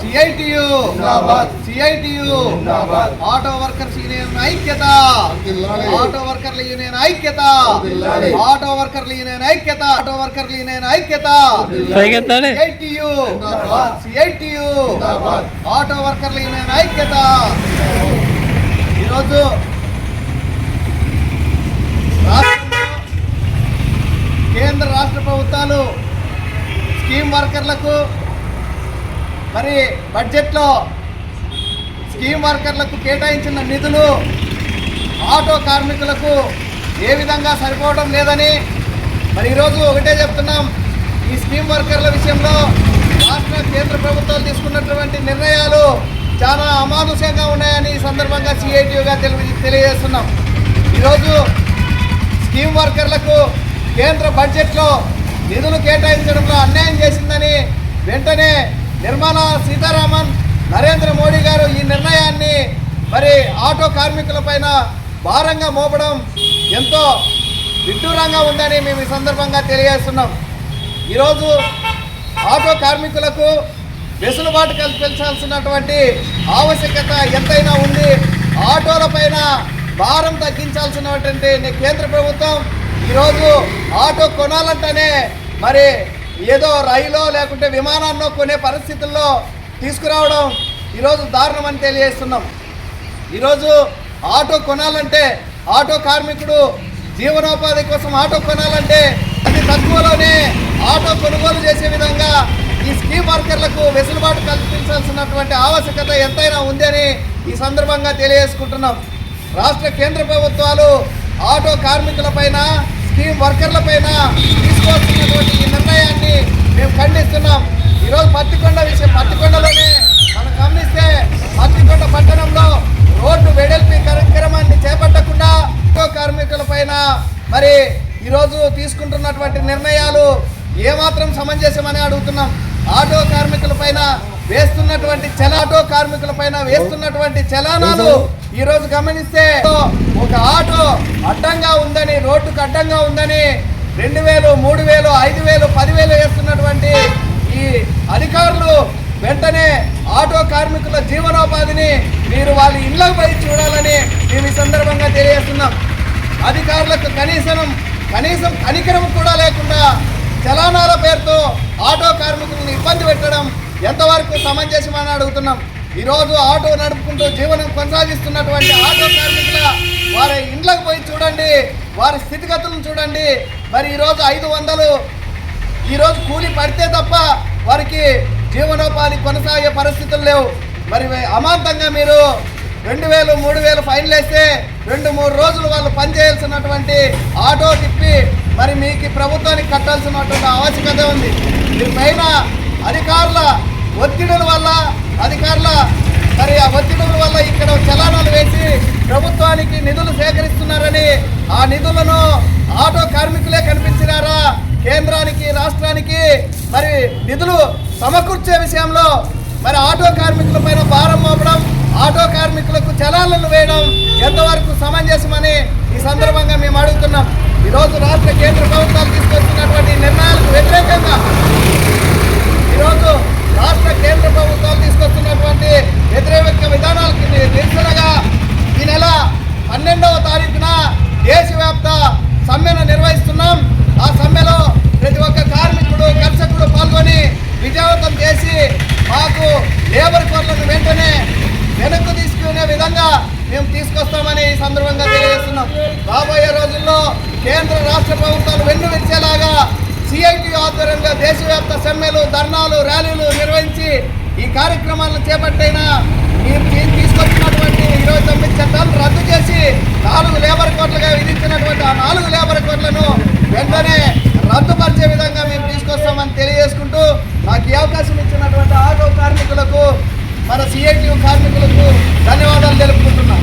CITU auto workers union ఐక్యత, auto వర్కర్ల union ఐక్యత, ఆటో వర్కర్ల యూనియన్ ఐక్యత, ఆటో వర్కర్ల యూనియన్ ఐక్యత, సిఐటియు ఆటో వర్కర్ల యూనియన్ ఐక్యత. ఈరోజు కేంద్ర రాష్ట్ర ప్రభుత్వాలు స్కీమ్ వర్కర్లకు మరి బడ్జెట్లో స్కీమ్ వర్కర్లకు కేటాయించిన నిధులు ఆటో కార్మికులకు ఏ విధంగా సరిపోవడం లేదని మరి ఈరోజు ఒకటే చెప్తున్నాం. ఈ స్కీమ్ వర్కర్ల విషయంలో రాష్ట్ర కేంద్ర ప్రభుత్వాలు తీసుకున్నటువంటి నిర్ణయాలు చాలా అమానుషంగా ఉన్నాయని ఈ సందర్భంగా సిఐటియుగా తెలియజేస్తున్నాం. ఈరోజు స్కీమ్ వర్కర్లకు కేంద్ర బడ్జెట్లో నిధులు కేటాయించడంలో అన్యాయం చేసిందని వెంటనే నిర్మలా సీతారామన్, నరేంద్ర మోడీ గారు ఈ నిర్ణయాన్ని మరి ఆటో కార్మికుల పైన భారంగా మోపడం ఎంతో విడ్డూరంగా ఉందని మేము ఈ సందర్భంగా తెలియజేస్తున్నాం. ఈరోజు ఆటో కార్మికులకు వెసులుబాటు కల్పించాల్సినటువంటి ఆవశ్యకత ఎంతైనా ఉంది. ఆటోల పైన భారం తగ్గించాల్సినటువంటి కేంద్ర ప్రభుత్వం ఈరోజు ఆటో కొనాలంటేనే మరి ఏదో రైలో లేకుంటే విమానాల్లో కొనే పరిస్థితుల్లో తీసుకురావడం ఈరోజు దారుణమని తెలియజేస్తున్నాం. ఈరోజు ఆటో కొనాలంటే, ఆటో కార్మికుడు జీవనోపాధి కోసం ఆటో కొనాలంటే అతి తక్కువలోనే ఆటో కొనుగోలు చేసే విధంగా ఈ స్కీమ్ వర్కర్లకు వెసులుబాటు కల్పించాల్సినటువంటి ఆవశ్యకత ఎంతైనా ఉందని ఈ సందర్భంగా తెలియజేసుకుంటున్నాం. రాష్ట్ర కేంద్ర ప్రభుత్వాలు ఆటో కార్మికుల పైన, స్కీమ్ వర్కర్ల పైన తీసుకోవాల్సినటువంటి ఈ నిర్ణయాన్ని మేము ఖండిస్తున్నాం. ఈరోజు పత్తికొండలోనే మనం గమనిస్తే పత్తికొండ పట్టణంలో రోడ్డు వెడల్పి కార్యక్రమాన్ని చేపట్టకుండా ఆటో కార్మికుల పైన మరి ఈరోజు తీసుకుంటున్నటువంటి నిర్ణయాలు ఏమాత్రం సమంజసమని అడుగుతున్నాం. ఆటో కార్మికుల పైన వేస్తున్నటువంటి చలానాలు ఈరోజు గమనిస్తే ఒక ఆటో అడ్డంగా ఉందని, రోడ్డుకు అడ్డంగా ఉందని 2000, 3000, 5000, 10,000 వేస్తున్నటువంటి ఈ అధికారులు వెంటనే ఆటో కార్మికుల జీవనోపాధిని మీరు వాళ్ళ ఇళ్లకు పోయి చూడాలని మేము ఈ సందర్భంగా తెలియజేస్తున్నాం. అధికారులకు కనీసం కనికరం కూడా లేకుండా చలానాల పేరుతో ఆటో కార్మికులను ఇబ్బంది పెట్టడం ఎంతవరకు సమంజసమని అడుగుతున్నాం. ఈరోజు ఆటో నడుపుకుంటూ జీవనం కొనసాగిస్తున్నటువంటి ఆటో కార్మికుల వారి ఇండ్లకు పోయి చూడండి, వారి స్థితిగతులను చూడండి. మరి ఈరోజు 500 ఈరోజు కూలి పడితే తప్ప వారికి జీవనోపాధి కొనసాగే పరిస్థితులు లేవు. మరి అమాంతంగా మీరు 2000, 3000 ఫైన్లు వేస్తే 2-3 రోజులు వాళ్ళు పనిచేయాల్సినటువంటి ఆటో తిప్పి మరి మీకు ప్రభుత్వానికి కట్టాల్సినటువంటి ఆవశ్యకత ఉంది. దీని పైన అధికారుల ఒత్తిడుల వల్ల మరి ఆ ఒత్తిడుల వల్ల ఇక్కడ చలానాలు వేసి ప్రభుత్వానికి నిధులు సేకరిస్తున్నారని, ఆ నిధులను ఆటో కార్మికులే కనిపించినారా? కేంద్రానికి, రాష్ట్రానికి మరి నిధులు సమకూర్చే విషయంలో మరి ఆటో కార్మికుల పైన భారం మోపడం, ఆటో కార్మికులకు చలానాలు వేయడం ఎంతవరకు సమంజసమని ఈ సందర్భంగా మేము అడుగుతున్నాం. ఈరోజు రాష్ట్ర కేంద్ర ప్రభుత్వాలు తీసుకొస్తున్నటువంటి నిర్ణయాలకు వ్యతిరేకంగా ఈరోజు రాష్ట్ర కేంద్ర ప్రభుత్వాలు తీసుకొస్తున్నటువంటి వ్యతిరేక విధానాలకి నిరసనగా ఈ నెల 12వ తారీఖున దేశవ్యాప్త సమ్మెను నిర్వహిస్తున్నాం. ఆ సమ్మెలో ప్రతి ఒక్క కార్మికుడు, కర్షకుడు పాల్గొని విజయవంతం చేసి మాకు లేబర్ కోడ్లను వెంటనే వెనక్కు తీసుకునే విధంగా మేము తీసుకొస్తామని ఈ సందర్భంగా తెలియజేస్తున్నాం. రాబోయే రోజుల్లో కేంద్ర రాష్ట్ర ప్రభుత్వాలు వెన్నువిరిచేలాగా సిఐటియు ఆధ్వర్యంగా దేశవ్యాప్త సమ్మెలు, ధర్నాలు, ర్యాలీలు నిర్వహించి ఈ కార్యక్రమాలను చేపట్టైనా మీరు తీసుకొచ్చినటువంటి 29 చట్టాలను రద్దు చేసి 4 లేబర్ కోడ్లుగా విధించినటువంటి ఆ 4 లేబర్ కోడ్లను వెంటనే రద్దుపరిచే విధంగా మేము తీసుకొస్తామని తెలియజేసుకుంటూ నాకు ఈ అవకాశం ఇచ్చినటువంటి ఆటో కార్మికులకు, మన సిఐటియు కార్మికులకు ధన్యవాదాలు తెలుపుకుంటున్నాం.